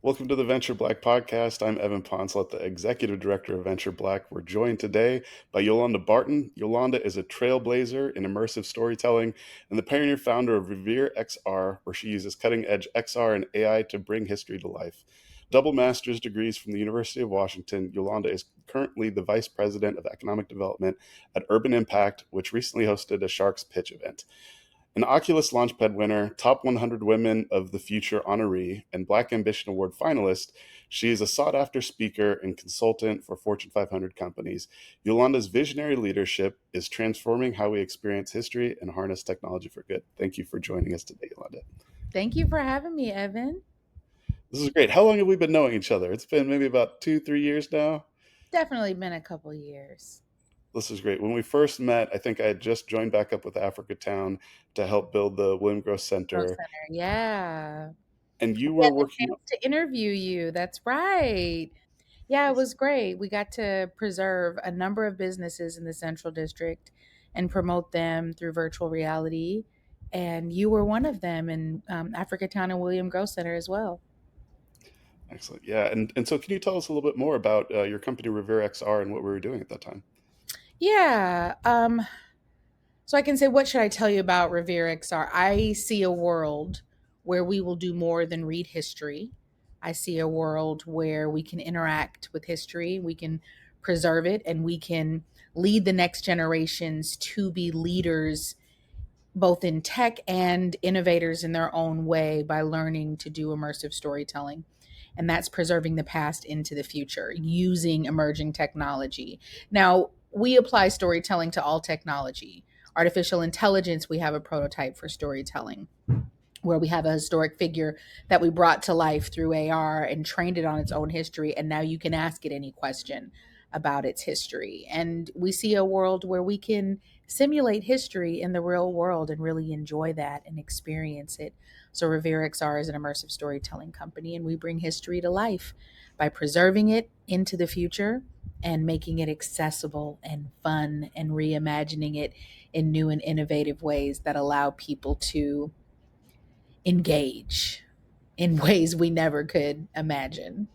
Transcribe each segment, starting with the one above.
Welcome to the Venture Black podcast. I'm Evan Poncelet, the executive director of Venture Black. We're joined today by Yolanda Barton. Yolanda is a trailblazer in immersive storytelling and the pioneer founder of Revere XR, where she uses cutting edge XR and AI to bring history to life. Double master's degrees from the University of Washington, Yolanda is currently the vice president of economic development at Urban Impact, which recently hosted a Sharks Pitch event. An Oculus Launchpad winner, top 100 Women of the Future honoree, and Black Ambition Award finalist, she is a sought after speaker and consultant for Fortune 500 companies. Yolanda's visionary leadership is transforming how we experience history and harness technology for good. Thank you for joining us today, Yolanda. Thank you for having me, Evan. This is great. How long have we been knowing each other? It's been maybe about 2, 3 years now. Definitely been a couple years. This is great. When we first met, I think I had just joined back up with Africa Town to help build the William Gross Growth Center, Center, yeah. and you We were had the working. chance to interview you. That's right. Yeah, it was great. We got to preserve a number of businesses in the Central District and promote them through virtual reality. And you were one of them in Africa Town and William Growth Center as well. Excellent. Yeah. And so can you tell us a little bit more about your company, Revere XR, and what we were doing at that time? Yeah. So I can say, what should I tell you about Revere XR? I see a world where we will do more than read history. I see a world where we can interact with history, we can preserve it, and we can lead the next generations to be leaders both in tech and innovators in their own way by learning to do immersive storytelling. And that's preserving the past into the future using emerging technology. Now, we apply storytelling to all technology. Artificial intelligence, we have a prototype for storytelling where we have a historic figure that we brought to life through AR and trained it on its own history. And now you can ask it any question about its history. And we see a world where we can simulate history in the real world and really enjoy that and experience it. So, Revere XR is an immersive storytelling company, and we bring history to life by preserving it into the future and making it accessible and fun and reimagining it in new and innovative ways that allow people to engage in ways we never could imagine.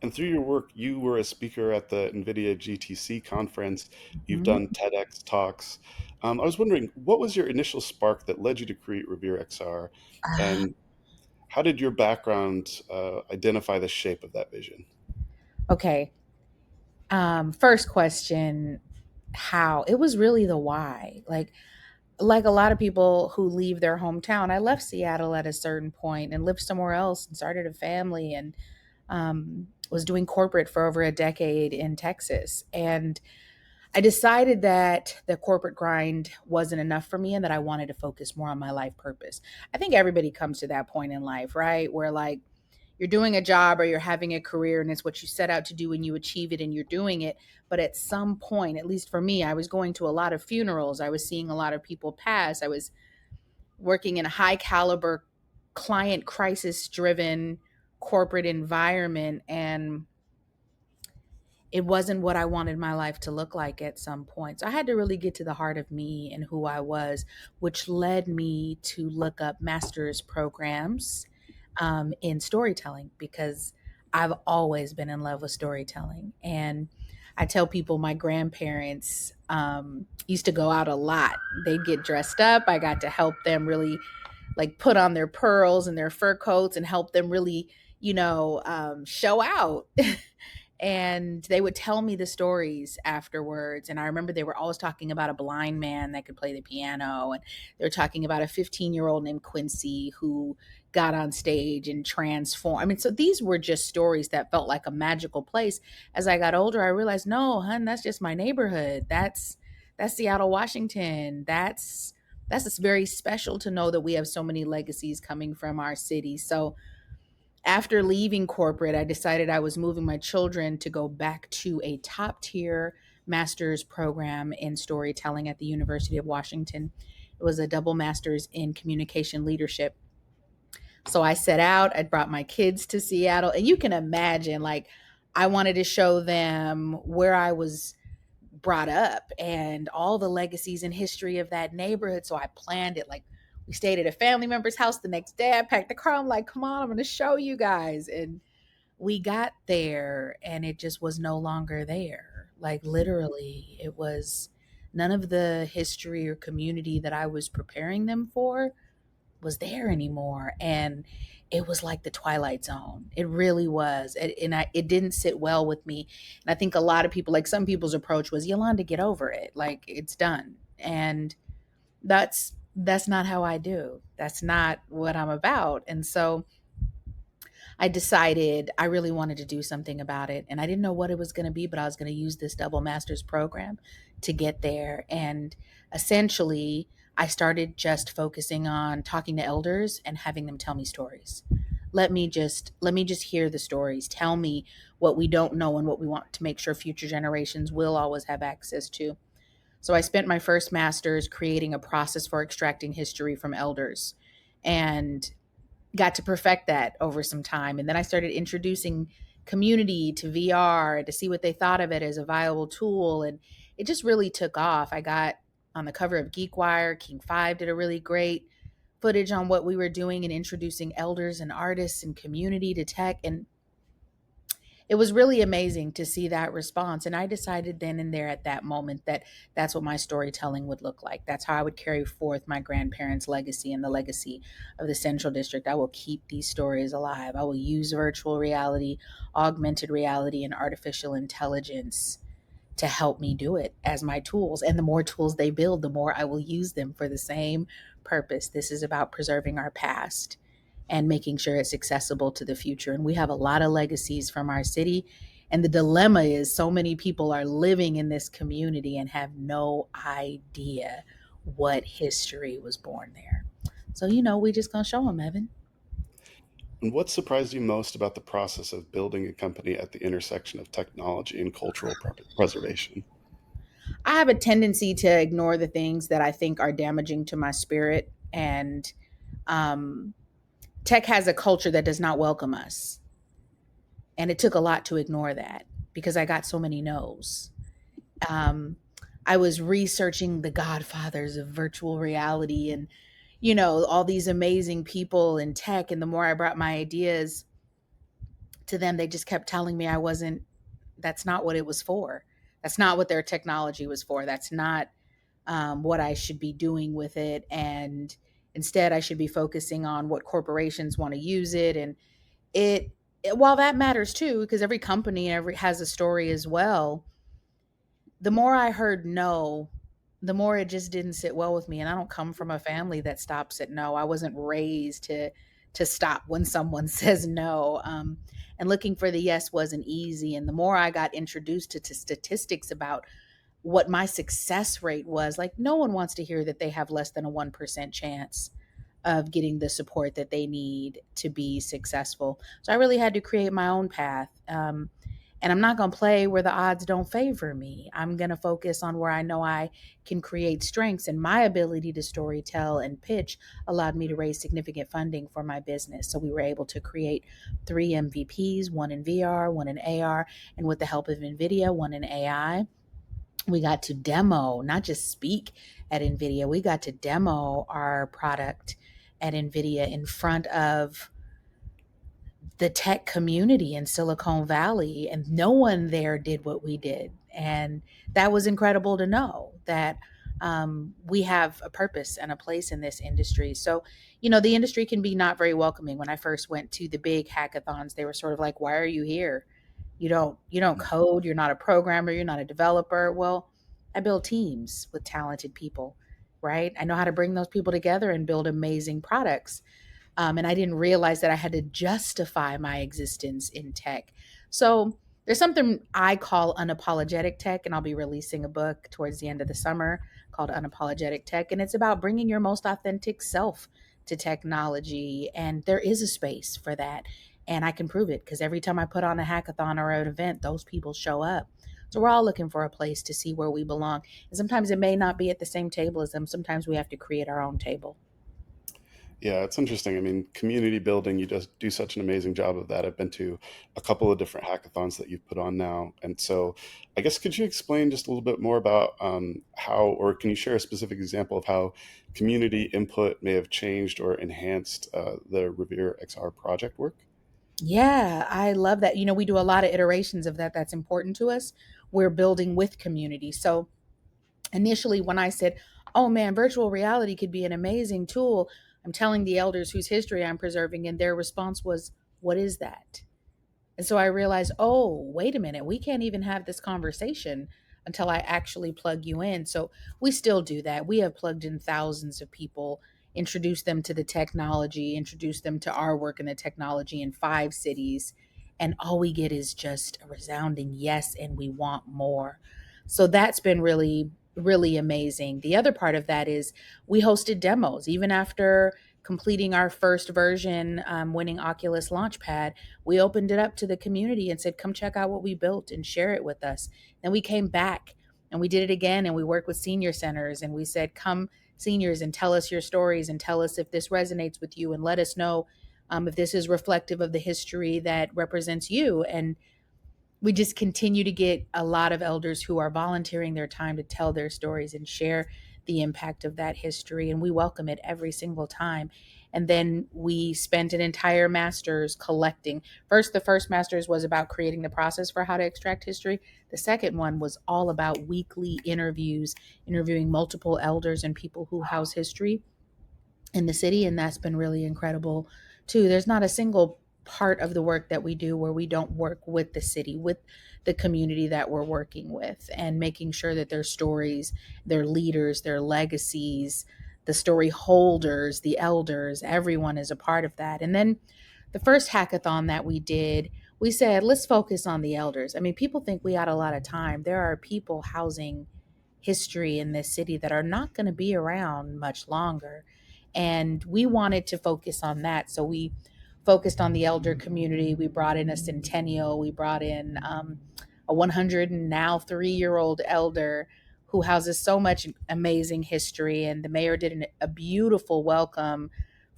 And through your work, you were a speaker at the NVIDIA GTC conference. You've Mhm. done TEDx talks. I was wondering, what was your initial spark that led you to create Revere XR? Ah, And how did your background identify the shape of that vision? okay. First question, how? It was really the why. Like a lot of people who leave their hometown, I left Seattle at a certain point and lived somewhere else and started a family and was doing corporate for over a decade in Texas. And I decided that the corporate grind wasn't enough for me and that I wanted to focus more on my life purpose. I think everybody comes to that point in life, right? Where like you're doing a job or you're having a career and it's what you set out to do and you achieve it and you're doing it. But at some point, at least for me, I was going to a lot of funerals. I was seeing a lot of people pass. I was working in a high caliber, client crisis driven corporate environment. And it wasn't what I wanted my life to look like at some point. So I had to really get to the heart of me and who I was, which led me to look up master's programs in storytelling because I've always been in love with storytelling. And I tell people my grandparents used to go out a lot. They'd get dressed up. I got to help them really like put on their pearls and their fur coats and help them really, show out. And they would tell me the stories afterwards. And I remember they were always talking about a blind man that could play the piano, and they were talking about a 15-year-old named Quincy who got on stage and transformed. I mean, so these were just stories that felt like a magical place. As I got older, I realized, no, hun, that's just my neighborhood. That's Seattle, Washington. That's just very special to know that we have so many legacies coming from our city. So after leaving corporate, I decided I was moving my children to go back to a top tier master's program in storytelling at the University of Washington. It was a double master's in communication leadership. So I set out, I brought my kids to Seattle, and you can imagine, like, I wanted to show them where I was brought up and all the legacies and history of that neighborhood. So I planned it like We stayed at a family member's house the next day. I packed the car. I'm like, come on, I'm going to show you guys. And we got there and it just was no longer there. Like literally, it was none of the history or community that I was preparing them for was there anymore. And it was like the Twilight Zone. It really was. It didn't sit well with me. And I think a lot of people, like some people's approach was, Yolanda, get over it. Like it's done. And that's not how I do. That's not what I'm about. And so I decided I really wanted to do something about it. And I didn't know what it was going to be, but I was going to use this double master's program to get there. And essentially, I started just focusing on talking to elders and having them tell me stories. Let me just hear the stories. Tell me what we don't know and what we want to make sure future generations will always have access to. So I spent my first master's creating a process for extracting history from elders. And got to perfect that over some time. And then I started introducing community to VR to see what they thought of it as a viable tool. And it just really took off. I got on the cover of GeekWire. King 5 did a really great footage on what we were doing and introducing elders and artists and community to tech. And it was really amazing to see that response. And I decided then and there at that moment that that's what my storytelling would look like. That's how I would carry forth my grandparents' legacy and the legacy of the Central District. I will keep these stories alive. I will use virtual reality, augmented reality, and artificial intelligence to help me do it as my tools. And the more tools they build, the more I will use them for the same purpose. This is about preserving our past and making sure it's accessible to the future. And we have a lot of legacies from our city. And the dilemma is so many people are living in this community and have no idea what history was born there. So, we just gonna show them, Evan. And what surprised you most about the process of building a company at the intersection of technology and cultural preservation? I have a tendency to ignore the things that I think are damaging to my spirit. And um, tech has a culture that does not welcome us. And it took a lot to ignore that because I got so many no's. Um, I was researching the godfathers of virtual reality and, all these amazing people in tech. And the more I brought my ideas to them, they just kept telling me that's not what it was for. That's not what their technology was for. That's not what I should be doing with it. And instead, I should be focusing on what corporations want to use it. And while that matters too, because every company has a story as well, the more I heard no, the more it just didn't sit well with me. And I don't come from a family that stops at no. I wasn't raised to stop when someone says no. And looking for the yes wasn't easy. And the more I got introduced to statistics about what my success rate was, like no one wants to hear that they have less than a 1% chance of getting the support that they need to be successful. So I really had to create my own path. And I'm not going to play where the odds don't favor me. I'm going to focus on where I know I can create strengths, and my ability to storytell and pitch allowed me to raise significant funding for my business. So we were able to create 3 MVPs, one in VR, one in AR, and with the help of NVIDIA, one in AI. We got to demo, not just speak at NVIDIA, we got to demo our product at NVIDIA in front of the tech community in Silicon Valley, and no one there did what we did. And that was incredible to know that we have a purpose and a place in this industry. So, the industry can be not very welcoming. When I first went to the big hackathons, they were sort of like, "Why are you here? You don't code. You're not a programmer. You're not a developer." Well, I build teams with talented people, right? I know how to bring those people together and build amazing products. And I didn't realize that I had to justify my existence in tech. So there's something I call unapologetic tech, and I'll be releasing a book towards the end of the summer called Unapologetic Tech. And it's about bringing your most authentic self to technology. And there is a space for that. And I can prove it because every time I put on a hackathon or an event, those people show up. So we're all looking for a place to see where we belong. And sometimes it may not be at the same table as them. Sometimes we have to create our own table. Yeah, it's interesting. I mean, community building, you just do such an amazing job of that. I've been to a couple of different hackathons that you've put on now. And so I guess could you explain just a little bit more about how, or can you share a specific example of how community input may have changed or enhanced the Revere XR project work? Yeah, I love that. We do a lot of iterations of that. That's important to us. We're building with community. So initially, when I said, oh man, virtual reality could be an amazing tool, I'm telling the elders whose history I'm preserving, and their response was, what is that? And so I realized, oh, wait a minute, we can't even have this conversation until I actually plug you in. So we still do that. We have plugged in thousands of people, introduced them to the technology, introduced them to our work in the technology in 5 cities. And all we get is just a resounding yes, and we want more. So that's been really, really amazing. The other part of that is we hosted demos, even after completing our first version, winning Oculus Launchpad. We opened it up to the community and said, come check out what we built and share it with us. Then we came back and we did it again, and we worked with senior centers and we said, come, seniors, and tell us your stories and tell us if this resonates with you, and let us know if this is reflective of the history that represents you. And we just continue to get a lot of elders who are volunteering their time to tell their stories and share the impact of that history. And we welcome it every single time. And then we spent an entire master's collecting. First, the first master's was about creating the process for how to extract history. The second one was all about weekly interviews, interviewing multiple elders and people who house history in the city, and that's been really incredible too. There's not a single part of the work that we do where we don't work with the city, with the community that we're working with, and making sure that their stories, their leaders, their legacies, the story holders, the elders, everyone is a part of that. And then the first hackathon that we did, we said, let's focus on the elders. I mean, people think we had a lot of time. There are people housing history in this city that are not going to be around much longer. And we wanted to focus on that. So we focused on the elder community. We brought in a centennial. We brought in a 100 and now 3-year old elder who houses so much amazing history. And the mayor did a beautiful welcome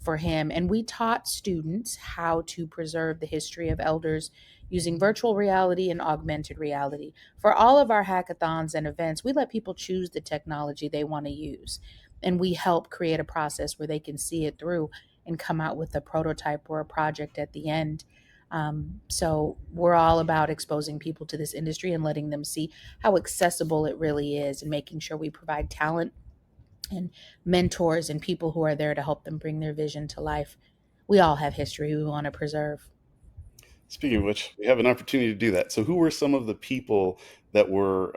for him. And we taught students how to preserve the history of elders using virtual reality and augmented reality. For all of our hackathons and events, we let people choose the technology they want to use. And we help create a process where they can see it through and come out with a prototype or a project at the end. So we're all about exposing people to this industry and letting them see how accessible it really is, and making sure we provide talent and mentors and people who are there to help them bring their vision to life. We all have history we want to preserve. Speaking of which, we have an opportunity to do that. So, who were some of the people that were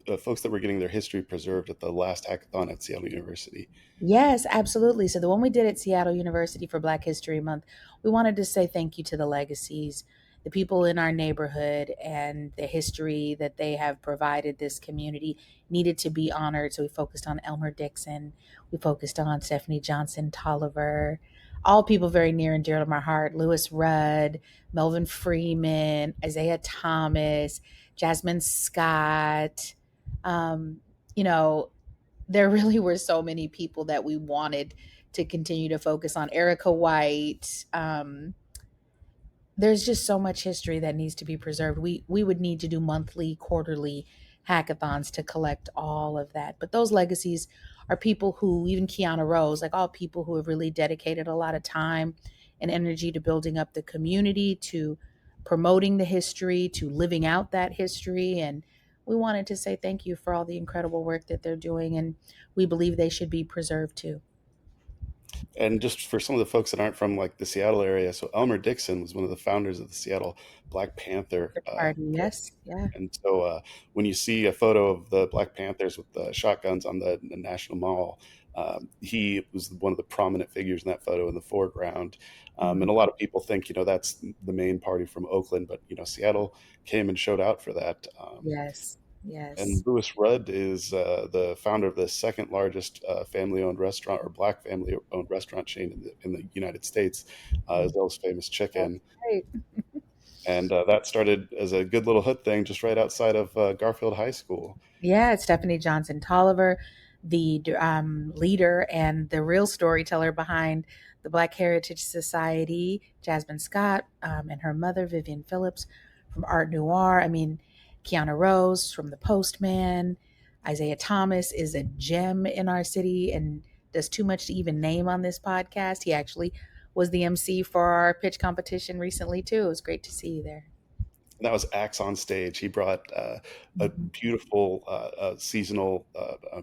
the folks that were getting their history preserved at the last hackathon at Seattle University? Yes, absolutely. So the one we did at Seattle University for Black History Month, we wanted to say thank you to the legacies, the people in our neighborhood, and the history that they have provided this community needed to be honored. So we focused on Elmer Dixon, we focused on Stephanie Johnson Tolliver, all people very near and dear to my heart: Lewis Rudd, Melvin Freeman, Isaiah Thomas, Jasmine Scott. Um, you know, there really were so many people that we wanted to continue to focus on. Erica White. There's just so much history that needs to be preserved. We would need to do monthly, quarterly hackathons to collect all of that. But those legacies are people who, even Kiana Rose, like all people who have really dedicated a lot of time and energy to building up the community, to promoting the history, to living out that history. And we wanted to say thank you for all the incredible work that they're doing. And we believe they should be preserved too. And just for some of the folks that aren't from like the Seattle area, so Elmer Dixon was one of the founders of the Seattle Black Panther Party, Club. yes. Yeah. And so when you see a photo of the Black Panthers with the shotguns on the National Mall, he was one of the prominent figures in that photo in the foreground. And a Mhm. lot of people think, that's the main party from Oakland, but, Seattle came and showed out for that. Yes. Yes. And Louis Rudd is the founder of the second largest family-owned restaurant or Black family-owned restaurant chain in the United States, Mm. Zell's Famous That's Chicken. right. And that started as a good little hood thing just right outside of Garfield High School. Yeah, it's Stephanie Johnson Tolliver, the leader and the real storyteller behind the Black Heritage Society, Jasmine Scott, and her mother, Vivian Phillips, from Art Noir. I mean, Kiana Rose from The Postman. Isaiah Thomas is a gem in our city and does too much to even name on this podcast. He actually was the MC for our pitch competition recently, too. It was great to see you there. That was Axe on Stage. He brought a Mhm. beautiful seasonal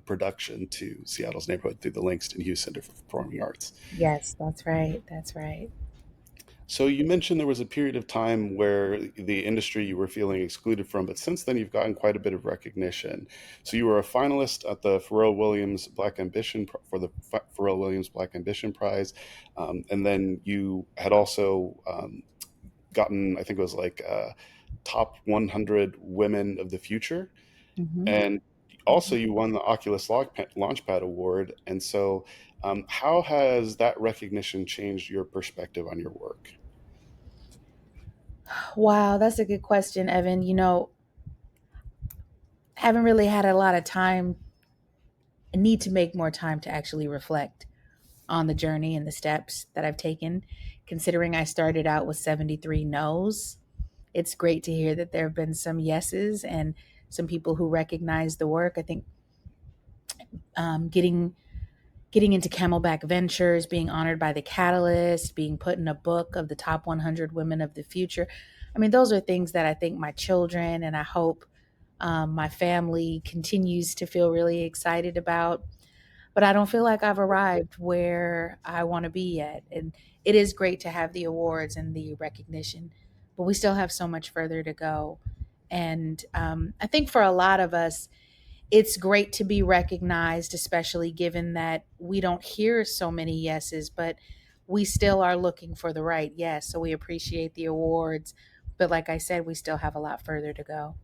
production to Seattle's neighborhood through the Langston Hughes Center for Performing Arts. Yes, that's right. That's right. So you mentioned there was a period of time where the industry you were feeling excluded from, but since then you've gotten quite a bit of recognition. So you were a finalist at the Pharrell Williams Black Ambition for the Pharrell Williams Black Ambition Prize, and then you had also gotten, I think it was like top 100 women of the future, Hmm. and also you won the Oculus Launchpad Award. And so, how has that recognition changed your perspective on your work? Wow, that's a good question, Evan. Haven't really had a lot of time, need to make more time to actually reflect on the journey and the steps that I've taken, considering I started out with 73 no's. It's great to hear that there have been some yeses and some people who recognize the work. I think getting into Camelback Ventures, being honored by the Catalyst, being put in a book of the top 100 women of the future. I mean, those are things that I think my children and I hope my family continues to feel really excited about. But I don't feel like I've arrived where I want to be yet. And it is great to have the awards and the recognition, but we still have so much further to go. And I think for a lot of us, it's great to be recognized, especially given that we don't hear so many yeses, but we still are looking for the right yes. So we appreciate the awards. But like I said, we still have a lot further to go.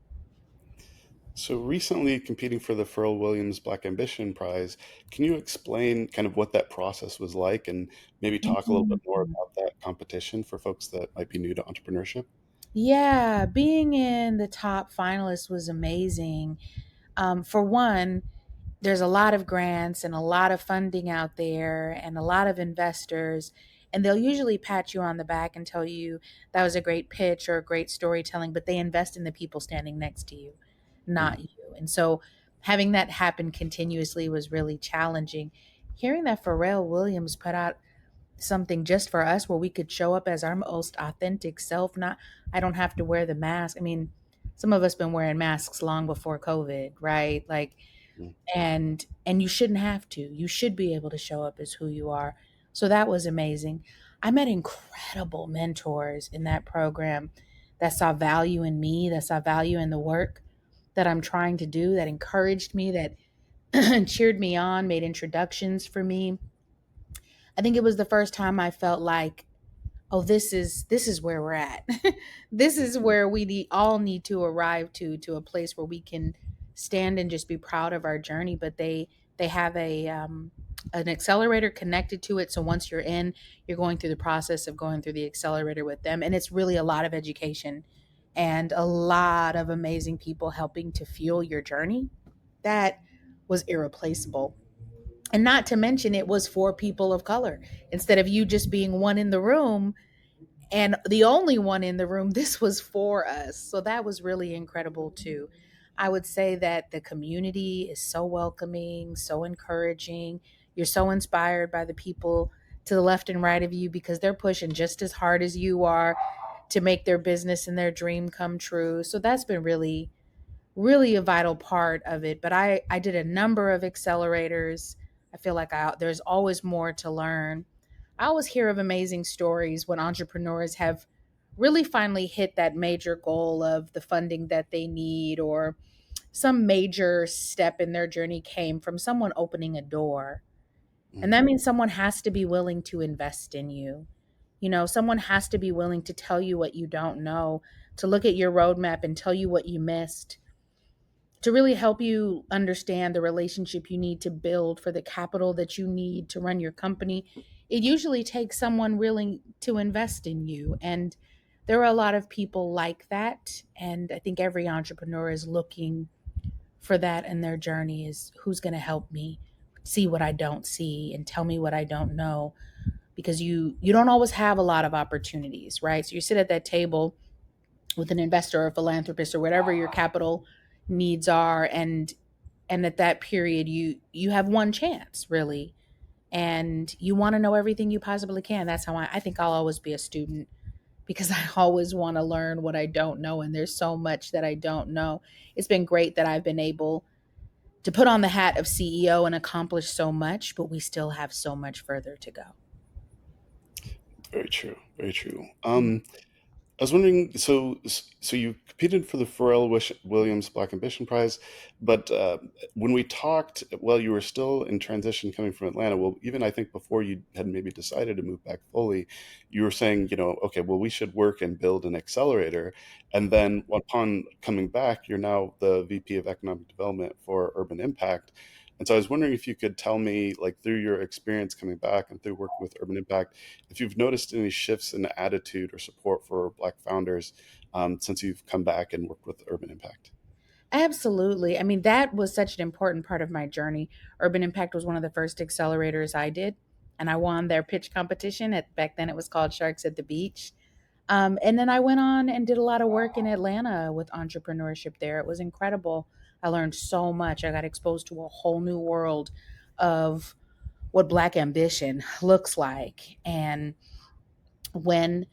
So recently competing for the Pharrell Williams Black Ambition Prize, can you explain kind of what that process was like and maybe talk a little bit more Mhm. about that competition for folks that might be new to entrepreneurship? Yeah, being in the top finalists was amazing. For one, there's a lot of grants and a lot of funding out there and a lot of investors. And they'll usually pat you on the back and tell you that was a great pitch or a great storytelling, but they invest in the people standing next to you, not Mhm. you. And so having that happen continuously was really challenging. Hearing that Pharrell Williams put out something just for us where we could show up as our most authentic self, not I don't have to wear the mask. I mean, some of us been wearing masks long before COVID, right? Like and you shouldn't have to. You should be able to show up as who you are. So that was amazing. I met incredible mentors in that program that saw value in me, that saw value in the work that I'm trying to do, that encouraged me, that cheered me on, made introductions for me. I think it was the first time I felt like, oh, this is where we're at. This is where all need to arrive to a place where we can stand and just be proud of our journey. But they have a an accelerator connected to it, so once you're in, you're going through the process of going through the accelerator with them, and it's really a lot of education and a lot of amazing people helping to fuel your journey. That was irreplaceable. And not to mention, it was for people of color. Instead of you just being one in the room, and the only one in the room, this was for us. So that was really incredible too. I would say that the community is so welcoming, so encouraging. You're so inspired by the people to the left and right of you because they're pushing just as hard as you are to make their business and their dream come true. So that's been really a vital part of it. But I did a number of accelerators. I feel like there's always more to learn. I always hear of amazing stories when entrepreneurs have really finally hit that major goal of the funding that they need, or some major step in their journey came from someone opening a door. And Mhm. that means someone has to be willing to invest in you. Someone has to be willing to tell you what you don't know, to look at your roadmap and tell you what you missed, to really help you understand the relationship you need to build for the capital that you need to run your company. It usually takes someone willing to invest in you. And there are a lot of people like that. And I think every entrepreneur is looking for that in their journey, is who's going to help me see what I don't see and tell me what I don't know. because you don't always have a lot of opportunities, right? So you sit at that table with an investor or a philanthropist or whatever your capital needs are, and at that period you have one chance really, and you want to know everything you possibly can. That's how I think I'll always be a student, because I always want to learn what I don't know, and there's so much that I don't know. It's been great that I've been able to put on the hat of CEO and accomplish so much, but we still have so much further to go. Very true. Very true. I was wondering, so you competed for the Williams Black Ambition Prize, but when we talked, well, you were still in transition coming from Atlanta. Well, even I think before you had maybe decided to move back fully, you were saying, okay, well, we should work and build an accelerator. And then upon coming back, you're now the VP of Economic Development for Urban Impact. And so I was wondering if you could tell me, like, through your experience coming back and through working with Urban Impact, if you've noticed any shifts in attitude or support for Black founders since you've come back and worked with Urban Impact. Absolutely. I mean, that was such an important part of my journey. Urban Impact was one of the first accelerators I did, and I won their pitch competition. At back then, it was called Sharks at the Beach. And then I went on and did a lot of work in Atlanta with entrepreneurship there. It was incredible. I learned so much. I got exposed to a whole new world of what Black ambition looks like. And when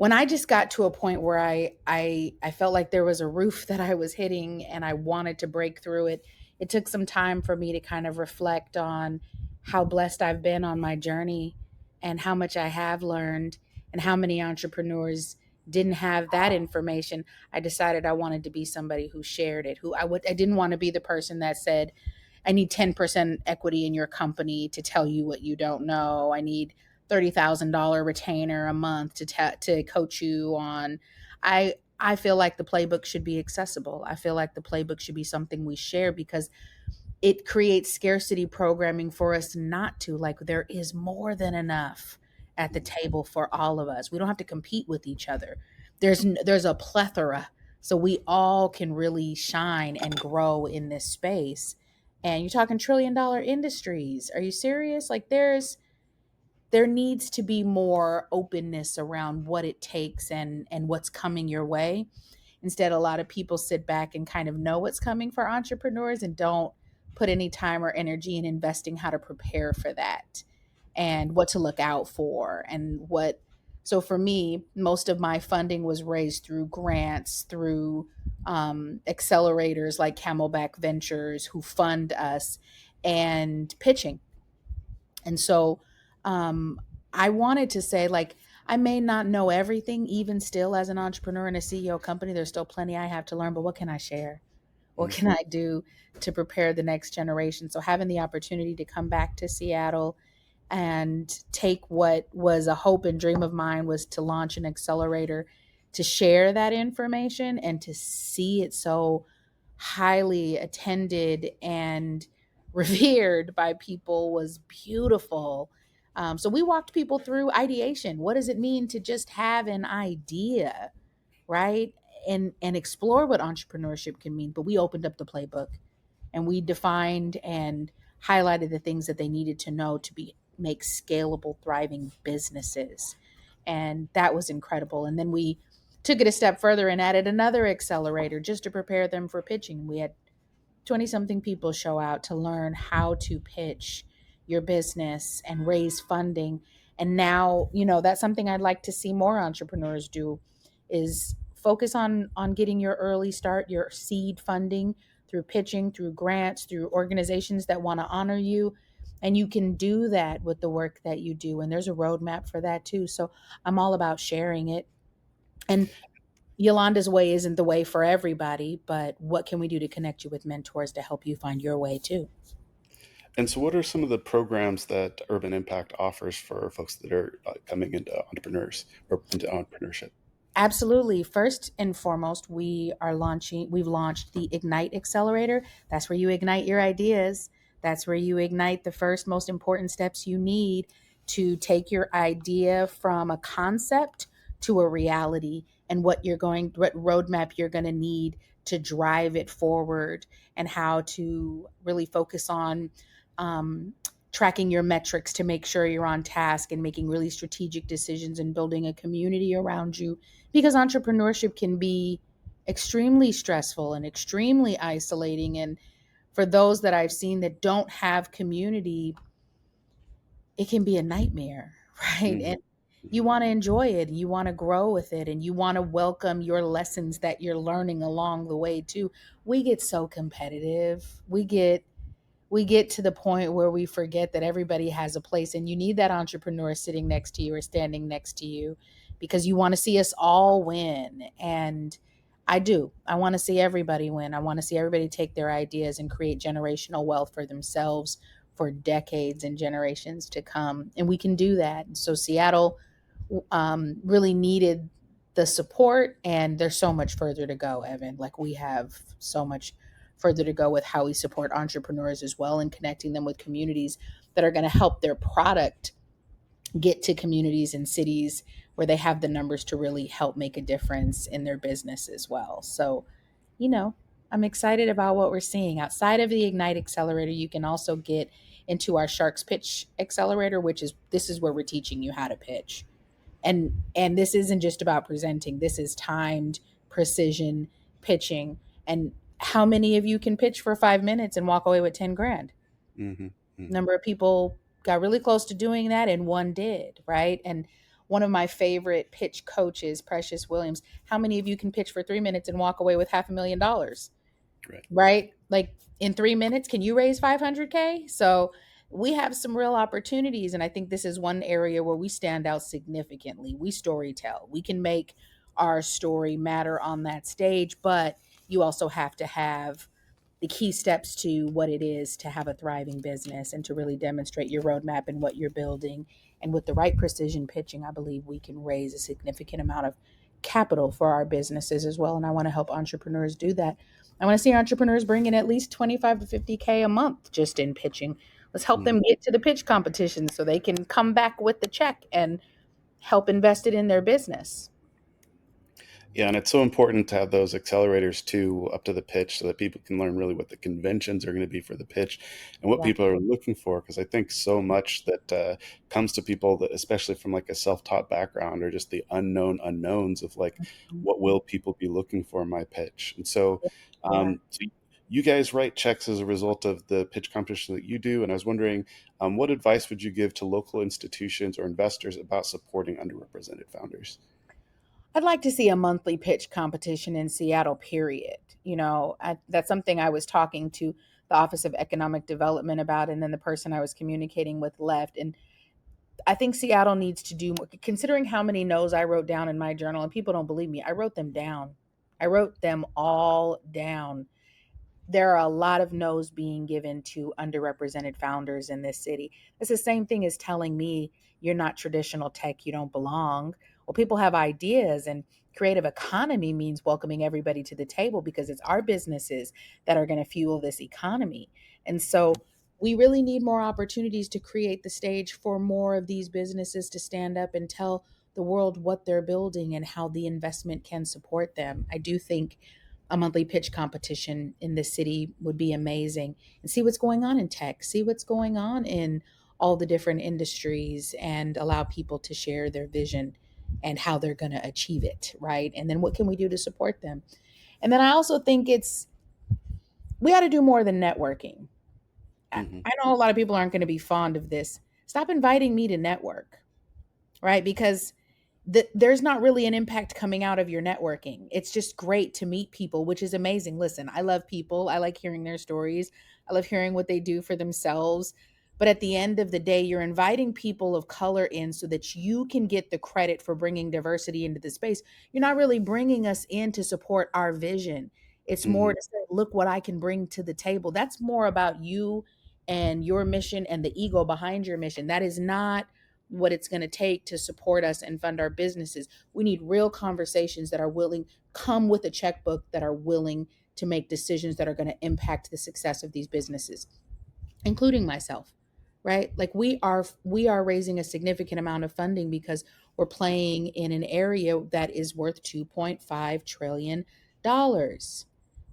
when I just got to a point where I felt like there was a roof that I was hitting and I wanted to break through it, it took some time for me to kind of reflect on how blessed I've been on my journey and how much I have learned and how many entrepreneurs didn't have that information. I decided I wanted to be somebody who shared it, who I didn't want to be the person that said, I need 10% equity in your company to tell you what you don't know. I need $30,000 retainer a month to coach you on. I feel like the playbook should be accessible. I feel like the playbook should be something we share, because it creates scarcity programming for us not to. Like, there is more than enough at the table for all of us. We don't have to compete with each other. There's a plethora, so we all can really shine and grow in this space. And you're talking $1 trillion industries. Are you serious? Like, there needs to be more openness around what it takes and what's coming your way. Instead, a lot of people sit back and kind of know what's coming for entrepreneurs and don't put any time or energy in investing how to prepare for that and what to look out for and what. So for me, most of my funding was raised through grants, through accelerators like Camelback Ventures, who fund us, and pitching. And so um, I wanted to say, like, I may not know everything, even still, as an entrepreneur in a CEO company. There's still plenty I have to learn, but what can I share? What can Mhm. I do to prepare the next generation? So having the opportunity to come back to Seattle and take what was a hope and dream of mine, was to launch an accelerator, to share that information and to see it so highly attended and revered by people, was beautiful. So we walked people through ideation. What does it mean to just have an idea, right? And explore what entrepreneurship can mean. But we opened up the playbook and we defined and highlighted the things that they needed to know to be make scalable, thriving businesses. And that was incredible. And then we took it a step further and added another accelerator just to prepare them for pitching. We had 20 something people show out to learn how to pitch your business and raise funding. And now, that's something I'd like to see more entrepreneurs do, is focus on getting your early start, your seed funding, through pitching, through grants, through organizations that want to honor you. And you can do that with the work that you do. And there's a roadmap for that too. So I'm all about sharing it. And Yolanda's way isn't the way for everybody, but what can we do to connect you with mentors to help you find your way too? And so, what are some of the programs that Urban Impact offers for folks that are coming into entrepreneurs or into entrepreneurship? Absolutely. First and foremost, we've launched the Ignite Accelerator. That's where you ignite your ideas. That's where you ignite the first most important steps you need to take your idea from a concept to a reality, and what roadmap you're going to need to drive it forward, and how to really focus on um, tracking your metrics to make sure you're on task and making really strategic decisions and building a community around you, because entrepreneurship can be extremely stressful and extremely isolating. And for those that I've seen that don't have community, it can be a nightmare, right? Mhm. And you Mhm. want to enjoy it, you want to grow with it, and you want to welcome your lessons that you're learning along the way too. We get so competitive. We get to the point where we forget that everybody has a place, and you need that entrepreneur sitting next to you or standing next to you, because you want to see us all win. And I do. I want to see everybody win. I want to see everybody take their ideas and create generational wealth for themselves for decades and generations to come. And we can do that. And so Seattle really needed the support, and there's so much further to go, Evan. Like, we have so much further to go with how we support entrepreneurs as well, and connecting them with communities that are going to help their product get to communities and cities where they have the numbers to really help make a difference in their business as well. So, you know, I'm excited about what we're seeing. Outside of the Ignite Accelerator, you can also get into our Sharks Pitch Accelerator, which is this is where we're teaching you how to pitch. And this isn't just about presenting. This is timed precision pitching. And how many of you can pitch for 5 minutes and walk away with 10 grand? Mhm. Mhm. Number of people got really close to doing that, and one did, right? And one of my favorite pitch coaches, Precious Williams, how many of you can pitch for 3 minutes and walk away with $500,000? Right. Right? Like, in 3 minutes, can you raise 500K? So we have some real opportunities. And I think this is one area where we stand out significantly. We story tell, we can make our story matter on that stage, but you also have to have the key steps to what it is to have a thriving business and to really demonstrate your roadmap and what you're building. And with the right precision pitching, I believe we can raise a significant amount of capital for our businesses as well. And I want to help entrepreneurs do that. I want to see entrepreneurs bring in at least 25 to 50K a month just in pitching. Let's help Mhm. them get to the pitch competition so they can come back with the check and help invest it in their business. Yeah, and it's so important to have those accelerators too up to the pitch so that people can learn really what the conventions are going to be for the pitch and what Yeah. people are looking for. Because I think so much that comes to people that, especially from like a self-taught background or just the unknown unknowns of like, what will people be looking for in my pitch? And so, Yeah. so you guys write checks as a result of the pitch competition that you do. And I was wondering, what advice would you give to local institutions or investors about supporting underrepresented founders? I'd like to see a monthly pitch competition in Seattle, period. That's something I was talking to the Office of Economic Development about, and then the person I was communicating with left. And I think Seattle needs to do more, considering how many no's I wrote down in my journal, and people don't believe me. I wrote them down. I wrote them all down. There are a lot of no's being given to underrepresented founders in this city. It's the same thing as telling me you're not traditional tech, you don't belong. Well, people have ideas, and creative economy means welcoming everybody to the table, because it's our businesses that are going to fuel this economy. And so we really need more opportunities to create the stage for more of these businesses to stand up and tell the world what they're building and how the investment can support them. I do think a monthly pitch competition in this city would be amazing, and see what's going on in tech, see what's going on in all the different industries, and allow people to share their vision and how they're going to achieve it, right? And then what can we do to support them? And then I also think we got to do more than networking. Hmm. I know a lot of people aren't going to be fond of this. Stop inviting me to network, right? Because there's not really an impact coming out of your networking. It's just great to meet people, which is amazing. Listen, I love people. I like hearing their stories. I love hearing what they do for themselves. But at the end of the day, you're inviting people of color in so that you can get the credit for bringing diversity into the space. You're not really bringing us in to support our vision. It's more Hmm. to say, look what I can bring to the table. That's more about you and your mission and the ego behind your mission. That is not what it's going to take to support us and fund our businesses. We need real conversations that are willing, come with a checkbook, that are willing to make decisions that are going to impact the success of these businesses, including myself. Right? Like, we are raising a significant amount of funding because we're playing in an area that is worth 2.5 trillion dollars.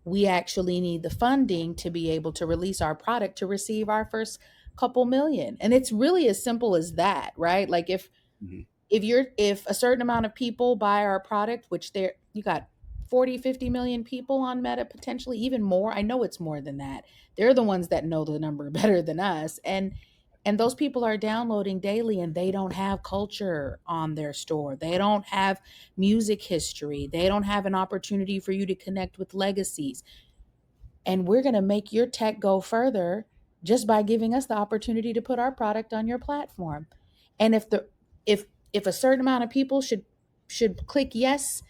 We actually need the funding to be able to release our product to receive our first couple million. And it's really as simple as that, right? Like Mhm. if a certain amount of people buy our product, which there you got 40, 50 million people on Meta, potentially even more. I know it's more than that. They're the ones that know the number better than us. And those people are downloading daily and they don't have culture on their store. They don't have music history. They don't have an opportunity for you to connect with legacies. And we're going to make your tech go further just by giving us the opportunity to put our product on your platform. And if a certain amount of people should click yes,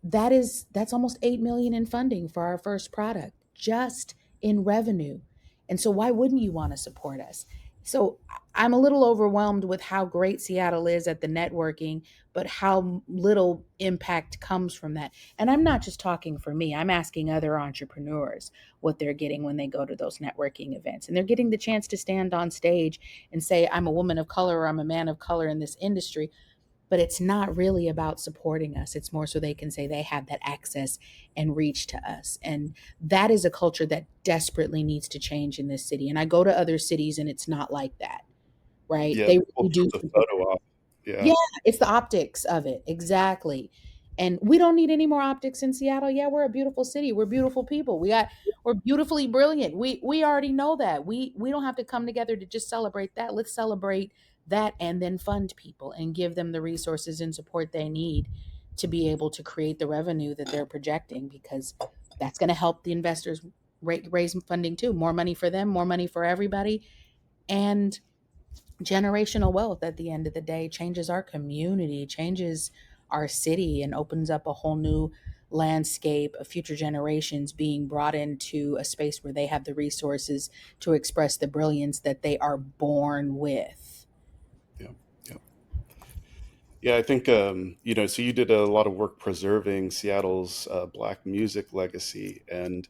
that's almost 8 million in funding for our first product, just in revenue. And so why wouldn't you want to support us? So I'm a little overwhelmed with how great Seattle is at the networking, but how little impact comes from that. And I'm not just talking for me, I'm asking other entrepreneurs what they're getting when they go to those networking events. And they're getting the chance to stand on stage and say, I'm a woman of color or I'm a man of color in this industry, but it's not really about supporting us. It's more so they can say they have that access and reach to us. And that is a culture that desperately needs to change in this city. And I go to other cities and it's not like that, right? Yeah, They people really do took the support. photo op. Yeah, Yeah. it's the optics of it. Exactly. And we don't need any more optics in Seattle. Yeah, we're a beautiful city. We're beautiful people. We're beautifully brilliant. We already know that. We don't have to come together to just celebrate that. Let's celebrate that and then fund people and give them the resources and support they need to be able to create the revenue that they're projecting, because that's going to help the investors raise funding too. More money for them, more money for everybody. And generational wealth at the end of the day changes our community, changes our city, and opens up a whole new landscape of future generations being brought into a space where they have the resources to express the brilliance that they are born with. Yeah. Yeah. Yeah, I think so you did a lot of work preserving Seattle's black music legacy, and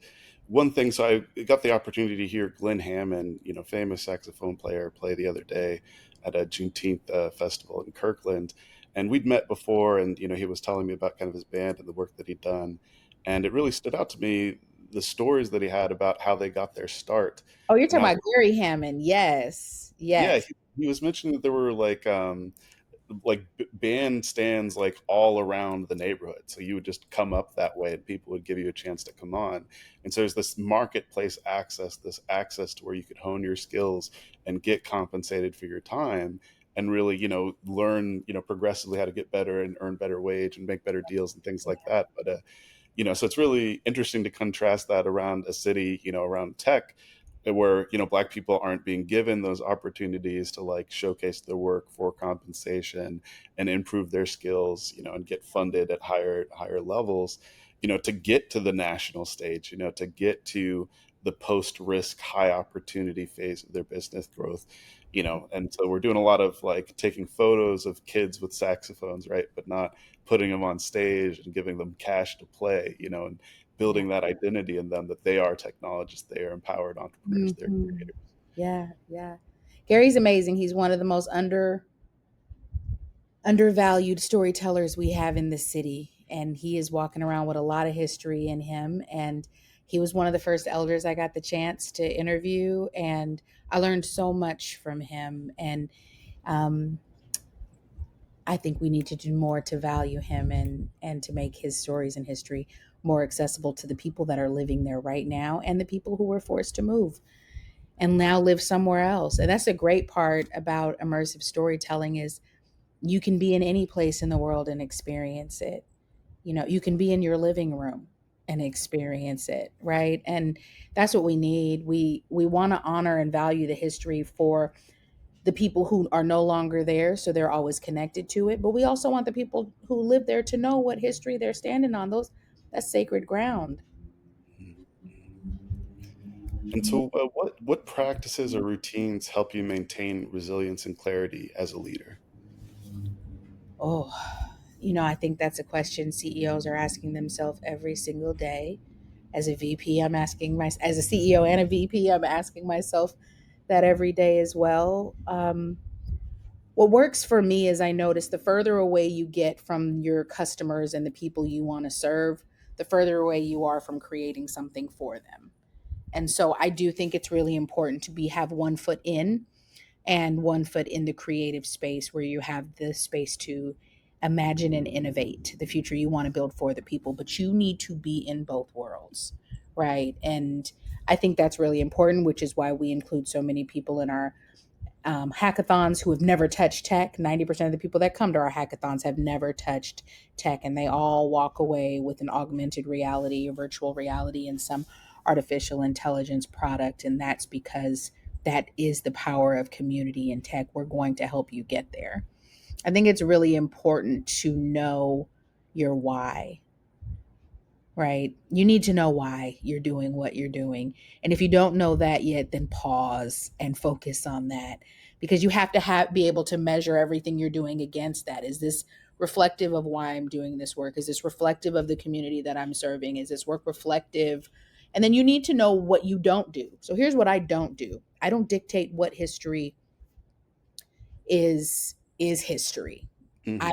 one thing. So I got the opportunity to hear Glenn Hammond, famous saxophone player, play the other day at a Juneteenth festival in Kirkland, and we'd met before, and he was telling me about kind of his band and the work that he'd done, and it really stood out to me the stories that he had about how they got their start, Oh, you're and talking how about Gary Hammond. Yes, yeah, yes. he was mentioning that there were like bandstands like all around the neighborhood, so you would just come up that way and people would give you a chance to come on. And so there's this marketplace access, this access to where you could hone your skills and get compensated for your time, and really learn progressively how to get better and earn better wage and make better deals and things like that. But so it's really interesting to contrast that around a city, around tech, where black people aren't being given those opportunities to like showcase their work for compensation and improve their skills, and get funded at higher levels, to get to the national stage, to get to the post risk high opportunity phase of their business growth. And so we're doing a lot of like taking photos of kids with saxophones, right, but not putting them on stage and giving them cash to play, and Yeah. building that identity in them that they are technologists, they are empowered entrepreneurs, they're Mhm. creators. Yeah, yeah. Gary's amazing. He's one of the most undervalued storytellers we have in the city, and he is walking around with a lot of history in him. And he was one of the first elders I got the chance to interview, and I learned so much from him. And um, I think we need to do more to value him and to make his stories and history more accessible to the people that are living there right now and the people who were forced to move and now live somewhere else. And that's a great part about immersive storytelling is you can be in any place in the world and experience it. You can be in your living room and experience it, right? And that's what we need. We want to honor and value the history for the people who are no longer there, so they're always connected to it, but we also want the people who live there to know what history they're standing on. That's sacred ground. And so what practices or routines help you maintain resilience and clarity as a leader? Oh, I think that's a question CEOs are asking themselves every single day. As a VP, as a CEO and a VP, I'm asking myself that every day as well. What works for me is I notice the further away you get from your customers and the people you want to serve, the further away you are from creating something for them. And so I do think it's really important to be have one foot in and one foot in the creative space where you have the space to imagine and innovate the future you want to build for the people, but you need to be in both worlds, right? And I think that's really important, which is why we include so many people in our hackathons who have never touched tech. 90% of the people that come to our hackathons have never touched tech, and they all walk away with an augmented reality or virtual reality and some artificial intelligence product. And that's because that is the power of community in tech. We're going to help you get there. I think it's really important to know your why, right? You need to know why you're doing what you're doing. And if you don't know that yet, then pause and focus on that, because you have to be able to measure everything you're doing against that. Is this reflective of why I'm doing this work? Is this reflective of the community that I'm serving? Is this work reflective? And then you need to know what you don't do. So here's what I don't do. I don't dictate what history is history. I Hmm.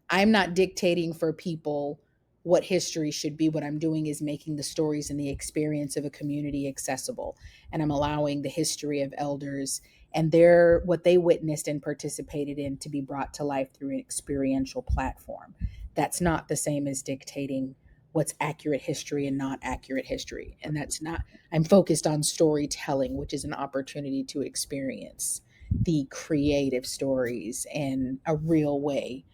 I'm not dictating for people what history should be. What I'm doing is making the stories and the experience of a community accessible. And I'm allowing the history of elders and their what they witnessed and participated in to be brought to life through an experiential platform. That's not the same as dictating what's accurate history and not accurate history. And that's not, I'm focused on storytelling, which is an opportunity to experience the creative stories in a real way,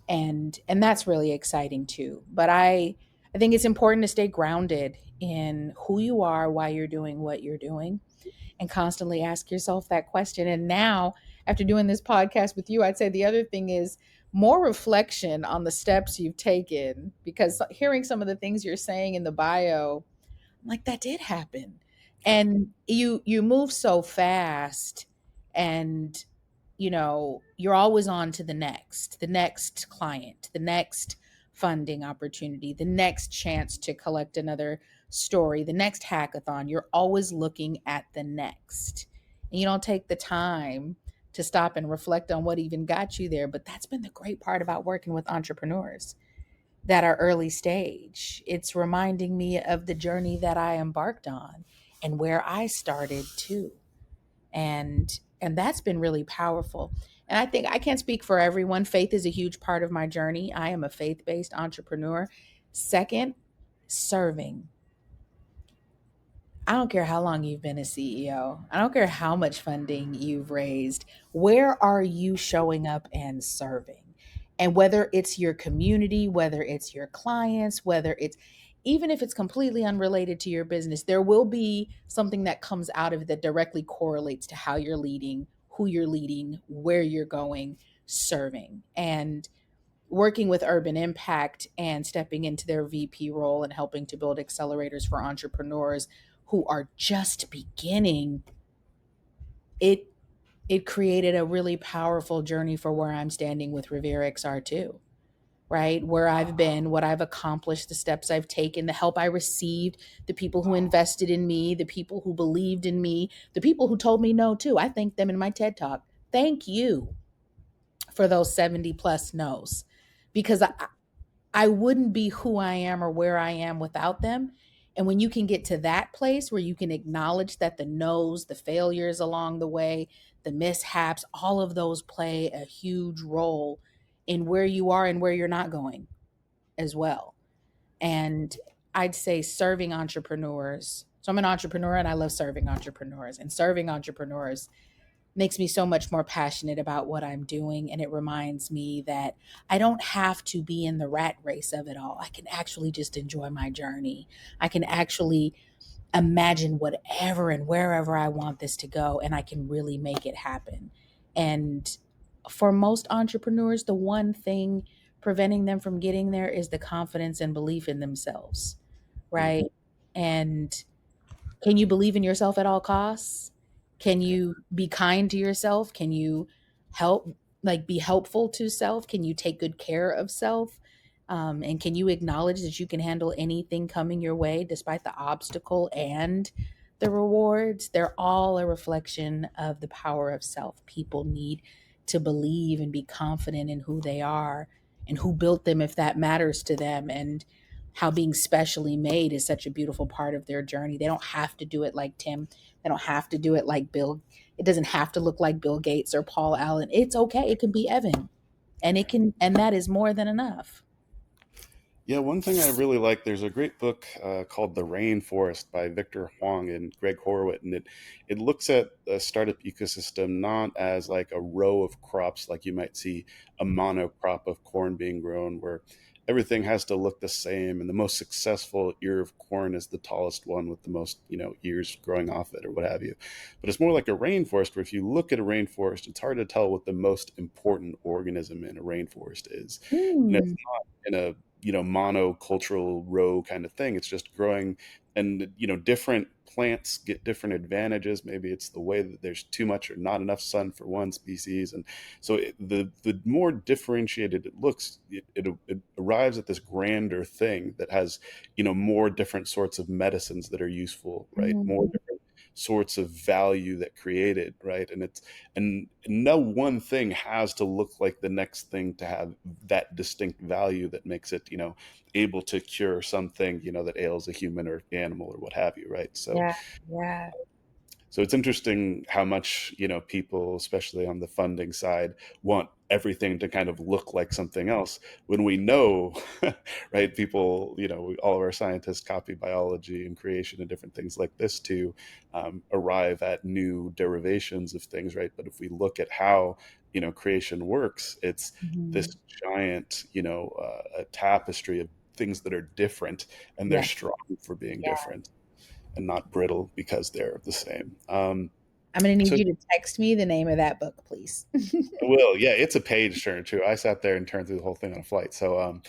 and that's really exciting too. But I think it's important to stay grounded in who you are, why you're doing what you're doing, and constantly ask yourself that question. And now, after doing this podcast with you, I'd say the other thing is more reflection on the steps you've taken, because hearing some of the things you're saying in the bio, I'm like, that did happen. And you move so fast, and you're always on to the next client, the next funding opportunity, the next chance to collect another story, the next hackathon. You're always looking at the next, and you don't take the time to stop and reflect on what even got you there. But that's been the great part about working with entrepreneurs that are early stage. It's reminding me of the journey that I embarked on and where I started too. And that's been really powerful. And I think I can't speak for everyone. Faith is a huge part of my journey. I am a faith-based entrepreneur. Second, serving. I don't care how long you've been a CEO. I don't care how much funding you've raised. Where are you showing up and serving? And whether it's your community, whether it's your clients, whether it's even if it's completely unrelated to your business, there will be something that comes out of it that directly correlates to how you're leading, who you're leading, where you're going, serving. And working with Urban Impact and stepping into their VP role and helping to build accelerators for entrepreneurs who are just beginning, it it created a really powerful journey for where I'm standing with Revere XR2, right? Where I've been, what I've accomplished, the steps I've taken, the help I received, the people who invested in me, the people who believed in me, the people who told me no too. I thanked them in my TED Talk. Thank you for those 70 plus no's, because I wouldn't be who I am or where I am without them. And when you can get to that place where you can acknowledge that the no's, the failures along the way, the mishaps, all of those play a huge role in where you are and where you're not going as well. And I'd say serving entrepreneurs. So I'm an entrepreneur and I love serving entrepreneurs. And serving entrepreneurs makes me so much more passionate about what I'm doing. And it reminds me that I don't have to be in the rat race of it all. I can actually just enjoy my journey. I can actually imagine whatever and wherever I want this to go, and I can really make it happen. And for most entrepreneurs, the one thing preventing them from getting there is the confidence and belief in themselves, right? And can you believe in yourself at all costs? Can you be kind to yourself? Can you help, like, be helpful to self? Can you take good care of self? And can you acknowledge that you can handle anything coming your way despite the obstacle and the rewards? They're all a reflection of the power of self. People need to believe and be confident in who they are and who built them if that matters to them. And how being specially made is such a beautiful part of their journey. They don't have to do it like Tim. They don't have to do it like Bill. It doesn't have to look like Bill Gates or Paul Allen. It's okay. It can be Evan. And that is more than enough. Yeah, one thing I really like, there's a great book called The Rainforest by Victor Huang and Greg Horowitz, and it looks at a startup ecosystem not as like a row of crops like you might see a monocrop of corn being grown where everything has to look the same and the most successful ear of corn is the tallest one with the most, ears growing off it or what have you. But it's more like a rainforest where if you look at a rainforest, it's hard to tell what the most important organism in a rainforest is. And it's Mm, not in a monocultural row kind of thing. It's just growing, and different plants get different advantages. Maybe it's the way that there's too much or not enough sun for one species, and so the more differentiated it looks, it arrives at this grander thing that has more different sorts of medicines that are useful, right? More mhm. different sorts of value that created, right? And no one thing has to look like the next thing to have that distinct value that makes it able to cure something that ails a human or animal or what have you, right? So Yeah, yeah. it's interesting how much people, especially on the funding side, want everything to kind of look like something else when we know, right? People, all of our scientists copy biology and creation and different things like this to arrive at new derivations of things, right? But if we look at how creation works, it's this Mhm. giant, a tapestry of things that are different, and they're Yeah, strong for being yeah. different and not brittle because they're the same. I'm gonna need So you to text me the name of that book, please. I will. Yeah, it's a page turner too. I sat there and turned through the whole thing on a flight. So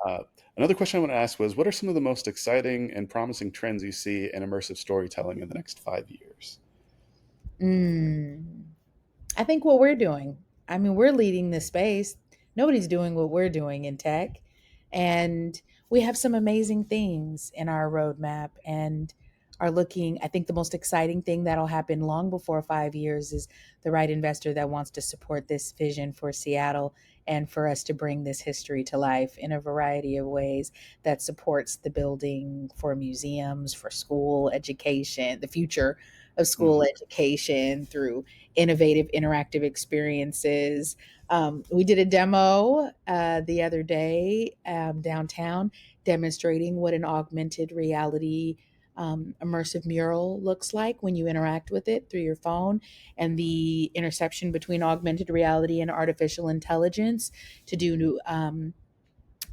uh, another question I want to ask was, what are some of the most exciting and promising trends you see in immersive storytelling in the next 5 years? Mm. I think what we're doing, I mean, we're leading the space. Nobody's doing what we're doing in tech. And we have some amazing things in our roadmap and are looking. I think the most exciting thing that'll happen long before 5 years is the right investor that wants to support this vision for Seattle and for us to bring this history to life in a variety of ways that supports the building for museums, for school education, the future of school Mhm. education through innovative interactive experiences. We did a demo the other day downtown demonstrating what an augmented reality immersive mural looks like when you interact with it through your phone, and the intersection between augmented reality and artificial intelligence to do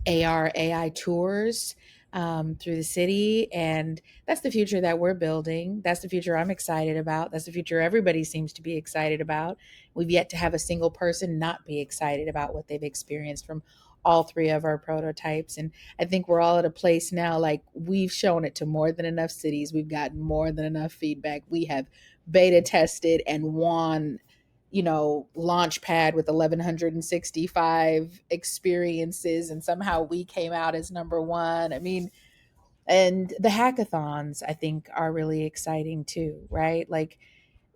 AR, AI tours through the city. And that's the future that we're building. That's the future I'm excited about. That's the future everybody seems to be excited about. We've yet to have a single person not be excited about what they've experienced from all three of our prototypes. And I think we're all at a place now, like we've shown it to more than enough cities. We've gotten more than enough feedback. We have beta tested and won Launchpad with 1165 experiences, and somehow we came out as number one. I mean, and the hackathons I think are really exciting too, right? Like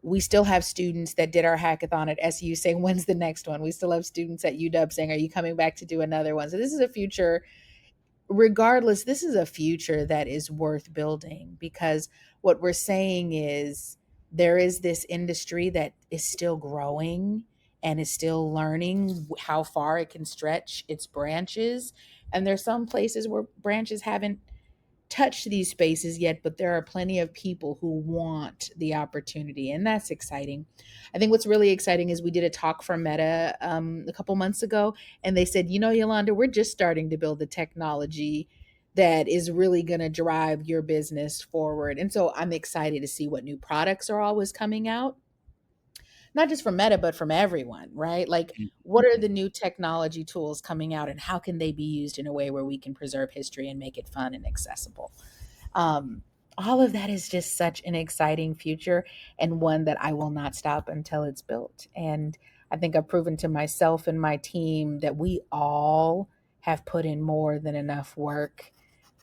we still have students that did our hackathon at SU saying, when's the next one? We still have students at UW saying, are you coming back to do another one? So this is a future, regardless, this is a future that is worth building, because what we're saying is there is this industry that is still growing and is still learning how far it can stretch its branches. And there's some places where branches haven't touch these spaces yet, but there are plenty of people who want the opportunity, and that's exciting. I think what's really exciting is we did a talk for Meta a couple months ago, and they said, Yolanda, we're just starting to build the technology that is really going to drive your business forward. And so I'm excited to see what new products are always coming out, not just from Meta, but from everyone, right? Like, what are the new technology tools coming out, and how can they be used in a way where we can preserve history and make it fun and accessible? Um, all of that is just such an exciting future, and one that I will not stop until it's built. And I think I've proven to myself and my team that we all have put in more than enough work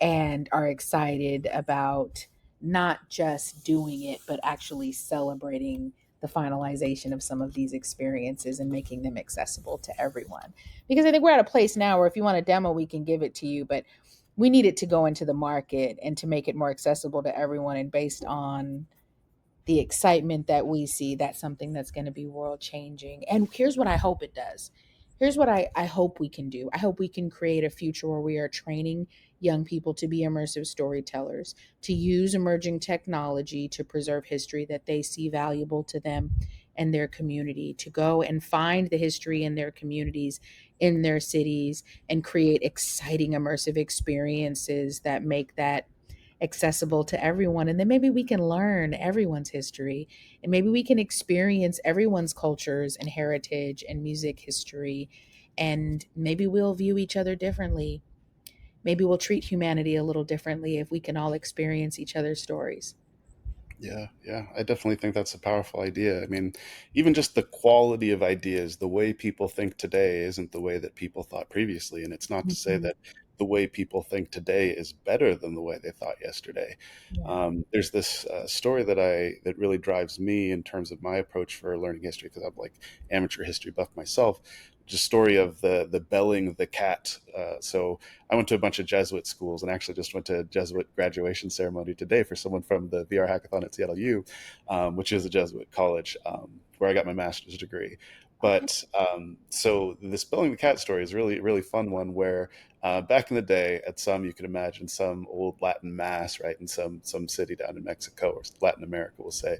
and are excited about not just doing it, but actually celebrating the finalization of some of these experiences and making them accessible to everyone. Because I think we're at a place now where if you want a demo, we can give it to you. But we need it to go into the market and to make it more accessible to everyone, and based on the excitement that we see, that's something that's going to be world changing. And here's what I hope it does. Here's what I hope we can do. I hope we can create a future where we are training young people to be immersive storytellers, to use emerging technology to preserve history that they see valuable to them and their community, to go and find the history in their communities, in their cities, and create exciting immersive experiences that make that accessible to everyone. And then maybe we can learn everyone's history, and maybe we can experience everyone's cultures and heritage and music history. And maybe we'll view each other differently. Maybe we'll treat humanity a little differently if we can all experience each other's stories. Yeah, yeah, I definitely think that's a powerful idea. I mean, even just the quality of ideas, the way people think today isn't the way that people thought previously. And it's not to say Mhm. that the way people think today is better than the way they thought yesterday. Yeah. There's this story that really drives me in terms of my approach for learning history, because I'm like amateur history buff myself. Just story of the belling of the cat. So I went to a bunch of Jesuit schools, and actually just went to a Jesuit graduation ceremony today for someone from the VR hackathon at CLU, which is a Jesuit college, where I got my master's degree. Okay. But so the spelling the cat story is really really fun one where back in the day, at some, you could imagine some old Latin mass, right, in some city down in Mexico or Latin America, we'll say.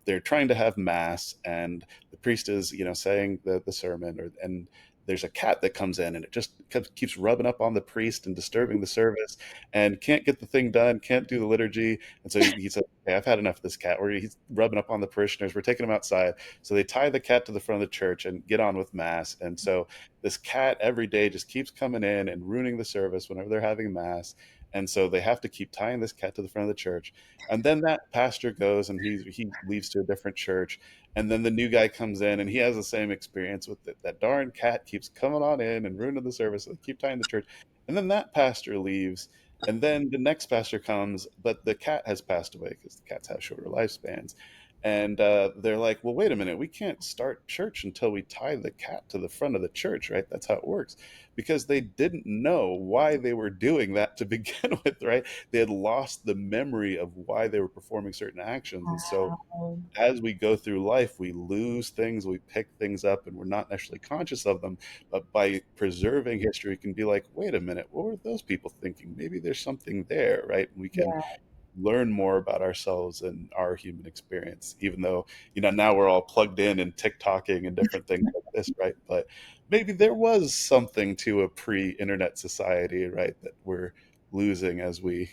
They're trying to have mass, and the priest is, saying the sermon, and there's a cat that comes in, and it just keeps rubbing up on the priest and disturbing the service, and can't get the thing done, can't do the liturgy. And so he said, "Okay, I've had enough of this cat." Where he's rubbing up on the parishioners. We're taking him outside. So they tie the cat to the front of the church and get on with mass. And so this cat every day just keeps coming in and ruining the service whenever they're having mass. And so they have to keep tying this cat to the front of the church. And then that pastor goes and he leaves to a different church. And then the new guy comes in and he has the same experience with it. That darn cat keeps coming on in and ruining the service. So they keep tying the church. And then that pastor leaves. And then the next pastor comes, but the cat has passed away because the cats have shorter lifespans. And they're like, well, wait a minute. We can't start church until we tie the cat to the front of the church, right? That's how it works. Because they didn't know why they were doing that to begin with, right? They had lost the memory of why they were performing certain actions. And so Wow. as we go through life, we lose things, we pick things up, and we're not necessarily conscious of them. But by preserving history, we can be like, wait a minute, what were those people thinking? Maybe there's something there, right? And we can Yeah, learn more about ourselves and our human experience, even though, now we're all plugged in and TikToking and different things like this, right? But maybe there was something to a pre-internet society, right, that we're losing as we,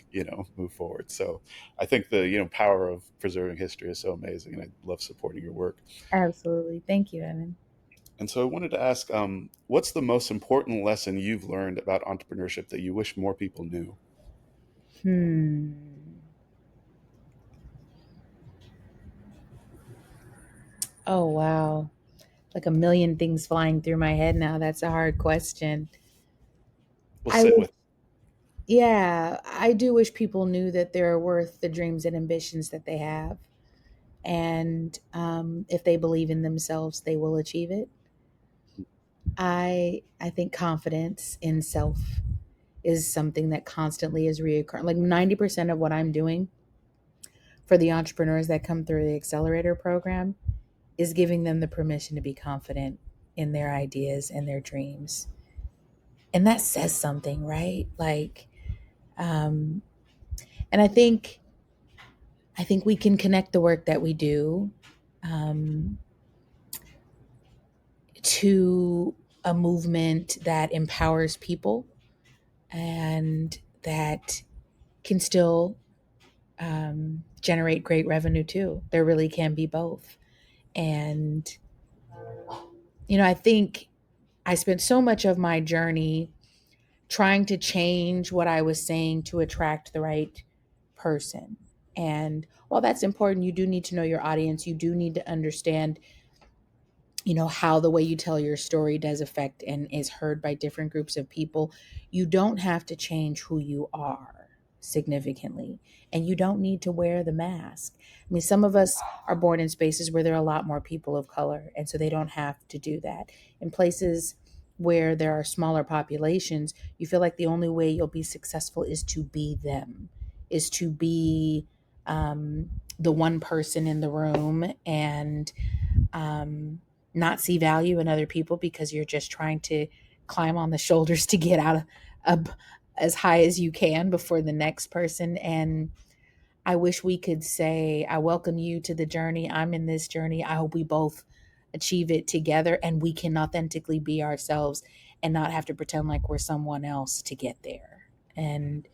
move forward. So I think the, power of preserving history is so amazing, and I love supporting your work. absolutely. Thank you, Evan. And so I wanted to ask, what's the most important lesson you've learned about entrepreneurship that you wish more people knew? Hmm. Oh, wow. Like a million things flying through my head now. That's a hard question. We'll I sit wish, with. yeah, I do wish people knew that they're worth the dreams and ambitions that they have. And if they believe in themselves, they will achieve it. I think confidence in self is something that constantly is reoccurring. Like 90% of what I'm doing for the entrepreneurs that come through the accelerator program is giving them the permission to be confident in their ideas and their dreams. And that says something, right? Like, um, and I think we can connect the work that we do um, to a movement that empowers people and that can still generate great revenue too. There really can be both. And, I think I spent so much of my journey trying to change what I was saying to attract the right person. And while that's important, you do need to know your audience. You do need to understand, how the way you tell your story does affect and is heard by different groups of people. You don't have to change who you are significantly, and you don't need to wear the mask. I mean, some of us are born in spaces where there are a lot more people of color, and so they don't have to do that. In places where there are smaller populations, you feel like the only way you'll be successful is to be them, is to be the one person in the room, and um, not see value in other people because you're just trying to climb on the shoulders to get out of as high as you can before the next person. And I wish we could say, I welcome you to the journey. I'm in this journey. I hope we both achieve it together and we can authentically be ourselves and not have to pretend like we're someone else to get there. And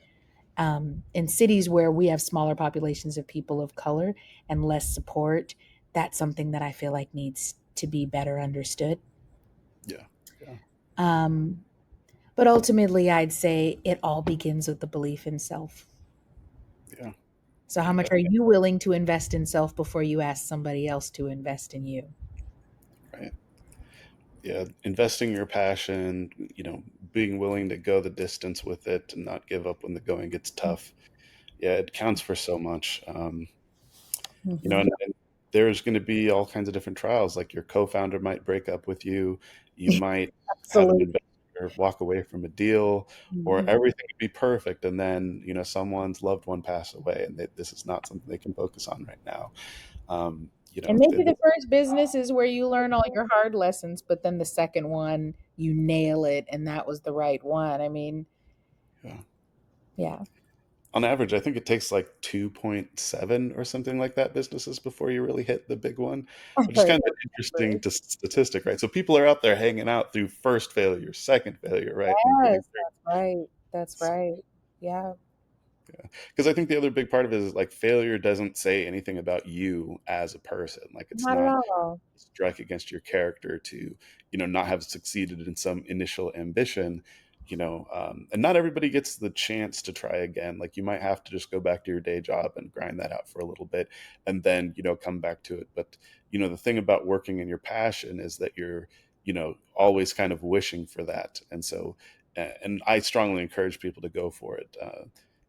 in cities where we have smaller populations of people of color and less support, that's something that I feel like needs to be better understood. Yeah. Yeah. Um, but ultimately, I'd say it all begins with the belief in self. Yeah. So, how Yeah. much are you willing to invest in self before you ask somebody else to invest in you? Right. Yeah. Investing your passion, being willing to go the distance with it and not give up when the going gets tough. Yeah, it counts for so much. Mhm. And there's going to be all kinds of different trials. Like your co-founder might break up with you. You might have an Absolutely. investor walk away from a deal, or Mhm. everything could be perfect, and then someone's loved one pass away, and this is not something they can focus on right now. And maybe the first business is where you learn all your hard lessons, but then the second one, you nail it, and that was the right one. I mean, yeah. yeah, On average, I think it takes like 2.7 or something like that businesses before you really hit the big one, I which is heard kind of an that interesting number. statistic, right? So people are out there hanging out through first failure, second failure, right? And getting Yes, that's right. That's right. Yeah, because I think the other big part of it is like failure doesn't say anything about you as a person. Like it's not at not all. a strike against your character to, not have succeeded in some initial ambition, and not everybody gets the chance to try again. Like you might have to just go back to your day job and grind that out for a little bit and then, come back to it. But, the thing about working in your passion is that you're, always kind of wishing for that. And so, and I strongly encourage people to go for it.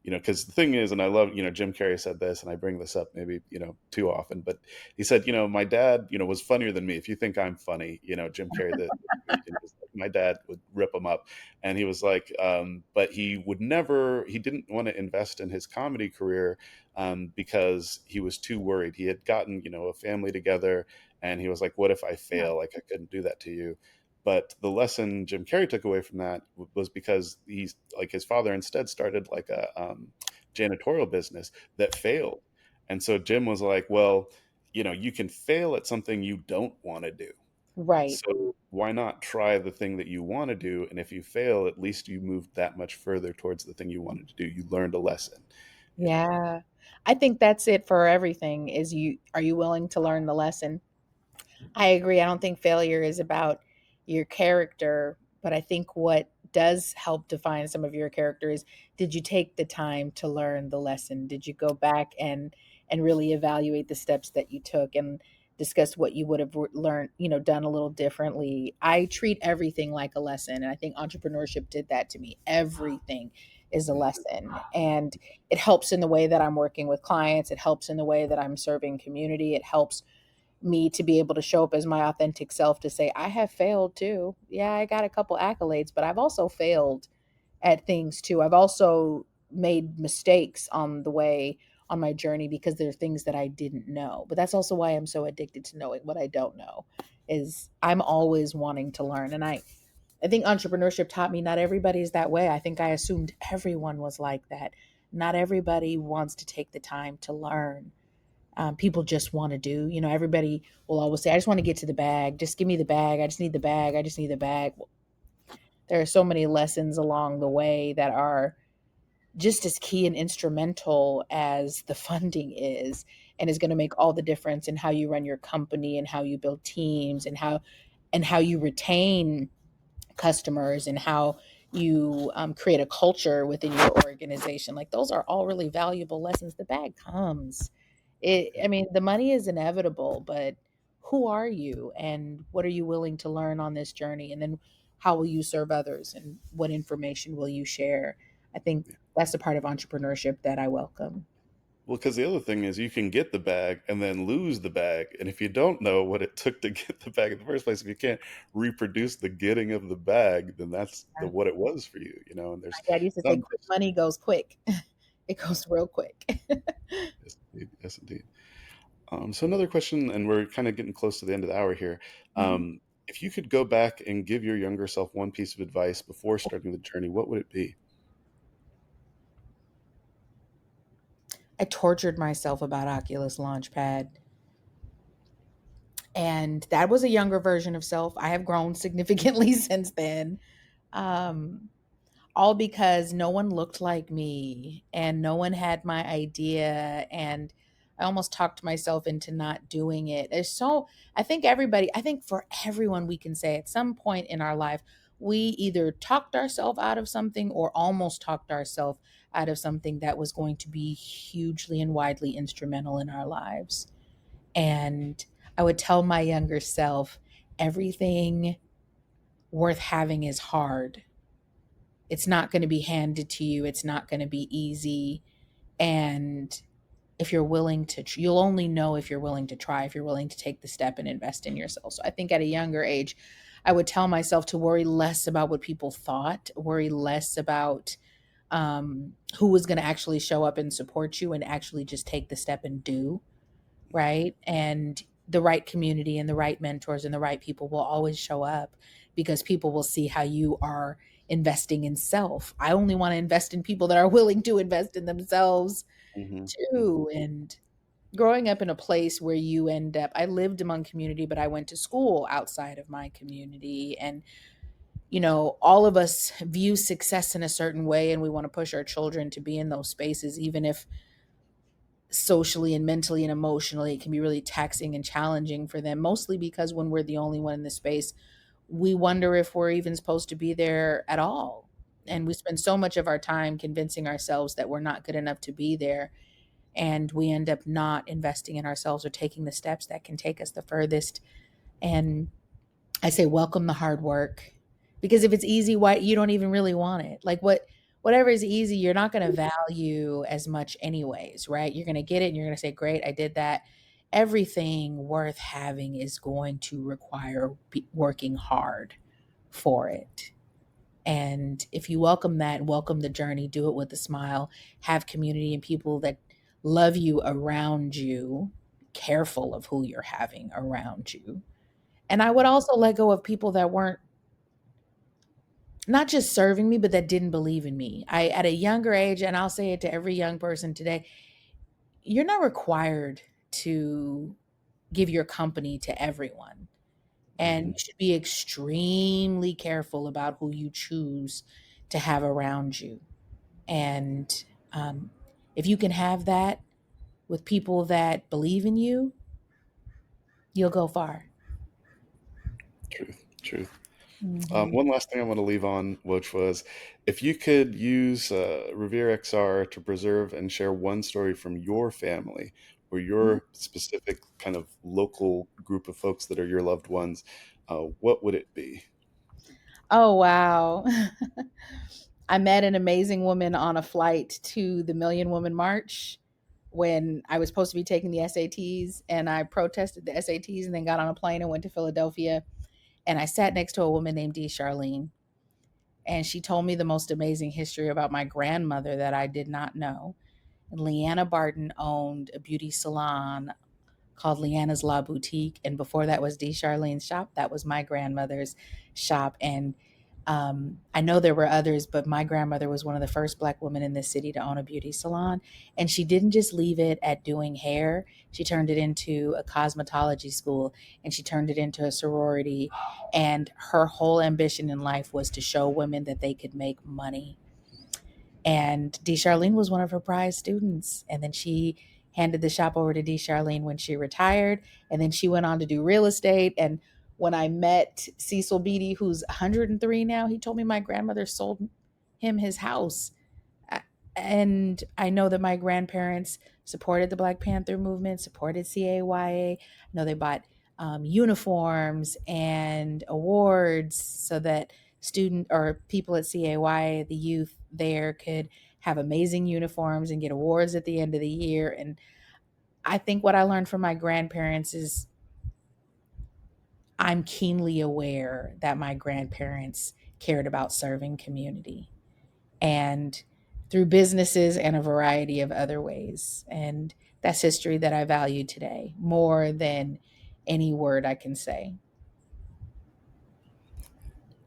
Because the thing is, and I love, Jim Carrey said this, and I bring this up maybe, too often, but he said, my dad, was funnier than me. If you think I'm funny, Jim Carrey, the comedian, was like, my dad would rip him up. And he was like, but he would never, he didn't want to invest in his comedy career because he was too worried. He had gotten, a family together, and he was like, what if I fail? Like, I couldn't do that to you. But the lesson Jim Carrey took away from that was because he's like his father instead started like a janitorial business that failed. And so Jim was like, well, you can fail at something you don't want to do. Right. So why not try the thing that you want to do? And if you fail, at least you moved that much further towards the thing you wanted to do. You learned a lesson, you know? Yeah. I think that's it for everything is you are you willing to learn the lesson? I agree. I don't think failure is about your character, but I think what does help define some of your character is did you take the time to learn the lesson? Did you go back and really evaluate the steps that you took and discuss what you would have learned, done a little differently? I treat everything like a lesson, and I think entrepreneurship did that to me. Everything is a lesson, and it helps in the way that I'm working with clients, it helps in the way that I'm serving community, it helps me to be able to show up as my authentic self to say I have failed too. Yeah, I got a couple accolades, but I've also failed at things too. I've also made mistakes on the way on my journey because there are things that I didn't know. But that's also why I'm so addicted to knowing what I don't know. Is I'm always wanting to learn, and I think entrepreneurship taught me not everybody is that way. I think I assumed everyone was like that. Not everybody wants to take the time to learn. People just want to do. Everybody will always say, I just want to get to the bag. Just give me the bag. I just need the bag. I just need the bag. There are so many lessons along the way that are just as key and instrumental as the funding is, and is going to make all the difference in how you run your company and how you build teams and how you retain customers and how you create a culture within your organization. Like those are all really valuable lessons. The bag comes. I mean, the money is inevitable, but who are you and what are you willing to learn on this journey? And then how will you serve others and what information will you share? I think that's the part of entrepreneurship that I welcome. Well, because the other thing is you can get the bag and then lose the bag, and if you don't know what it took to get the bag in the first place, if you can't reproduce the getting of the bag, then that's the what it was for you, you know. And there's My dad used to say, some "Quick money goes quick." It goes real quick. yes, indeed, yes, indeed. So another question, and we're kind of getting close to the end of the hour here. Mhm. If you could go back and give your younger self one piece of advice before starting the journey, what would it be? I tortured myself about Oculus Launchpad. And that was a younger version of self. I have grown significantly since then. Um, all because no one looked like me and no one had my idea. And I almost talked myself into not doing it. I think for everyone, we can say at some point in our life, we either talked ourselves out of something or almost talked ourselves out of something that was going to be hugely and widely instrumental in our lives. And I would tell my younger self, everything worth having is hard. It's not going to be handed to you, it's not going to be easy. And if you're willing to, you'll only know if you're willing to try, if you're willing to take the step and invest in yourself. So I think at a younger age, I would tell myself to worry less about what people thought, worry less about who was going to actually show up and support you, and actually just take the step and do right? And the right community and the right mentors and the right people will always show up because people will see how you are investing in self. I only want to invest in people that are willing to invest in themselves Hmm. Hmm. too. And growing up in a place where you end up, I lived among community, but I went to school outside of my community. And, all of us view success in a certain way, and we want to push our children to be in those spaces, even if socially and mentally and emotionally it can be really taxing and challenging for them, mostly because when we're the only one in the space, we wonder if we're even supposed to be there at all, and we spend so much of our time convincing ourselves that we're not good enough to be there, and we end up not investing in ourselves or taking the steps that can take us the furthest. And I say welcome the hard work, because if it's easy, why you don't even really want it. Like whatever is easy, you're not going to value as much anyways, right? You're going to get it and you're going to say, "Great, I did that." Everything worth having is going to require working hard for it. And if you welcome that and welcome the journey, do it with a smile, have community and people that love you around you, careful of who you're having around you. And I would also let go of people that weren't not just serving me, but that didn't believe in me. I at a younger age, and I'll say it to every young person today, you're not required to give your company to everyone. And you Hmm. should be extremely careful about who you choose to have around you. And um, if you can have that with people that believe in you, you'll go far. Truth, truth. Hmm. One last thing I want to leave on, which was if you could use Revere XR to preserve and share one story from your family or your specific kind of local group of folks that are your loved ones, what would it be? Oh, wow. I met an amazing woman on a flight to the Million Woman March when I was supposed to be taking the SATs, and I protested the SATs and then got on a plane and went to Philadelphia. And I sat next to a woman named D. Charlene, and she told me the most amazing history about my grandmother that I did not know. And Leanna Barton owned a beauty salon called Leanna's La Boutique. And before that was D. Charlene's shop. That was my grandmother's shop. And I know there were others, but my grandmother was one of the first Black women in this city to own a beauty salon. And she didn't just leave it at doing hair, she turned it into a cosmetology school, and she turned it into a sorority. And her whole ambition in life was to show women that they could make money. And D. Charlene was one of her prize students. And then she handed the shop over to D. Charlene when she retired. And then she went on to do real estate. And when I met Cecil Beatty, who's 103 now, he told me my grandmother sold him his house. And I know that my grandparents supported the Black Panther movement, supported CAYA. I know they bought uniforms and awards so that student or people at CAYA, the youth there could have amazing uniforms and get awards at the end of the year. And I think what I learned from my grandparents is I'm keenly aware that my grandparents cared about serving community, and through businesses and a variety of other ways. And that's history that I value today more than any word I can say.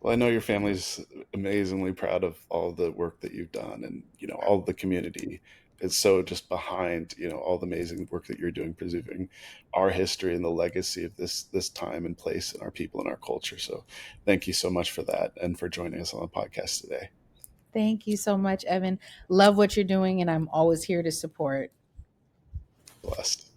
Well, I know your family's amazingly proud of all the work that you've done, and all the community is so just behind all the amazing work that you're doing, preserving our history and the legacy of this time and place and our people and our culture. So, thank you so much for that and for joining us on the podcast today. Thank you so much, Evan. Love what you're doing, and I'm always here to support. Blessed.